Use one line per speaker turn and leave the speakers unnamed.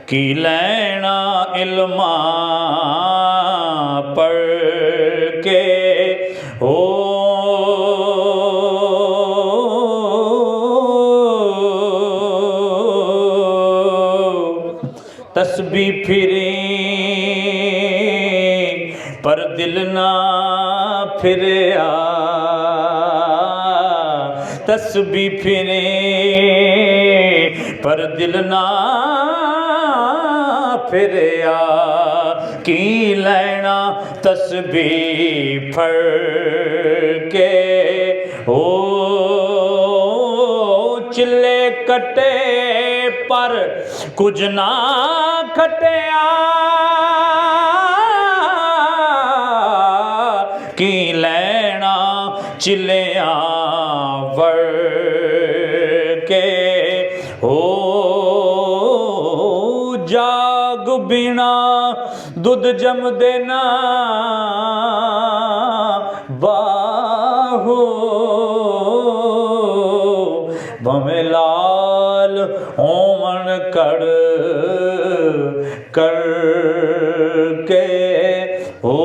की लैना इल्मा पढ़ के हो तस्बी फिरे पर दिल ना फिरया, तस्बी फिरे पर दिल ना फिरया। की लैना तस्बी फड़ के हो चिल्ले कटे पर कुछ ना खटिया। की लैना चिल्लिया वड़ के हो जाग बिना दुध जम देना बाहो भवे लाल होमन कड़ कर के हो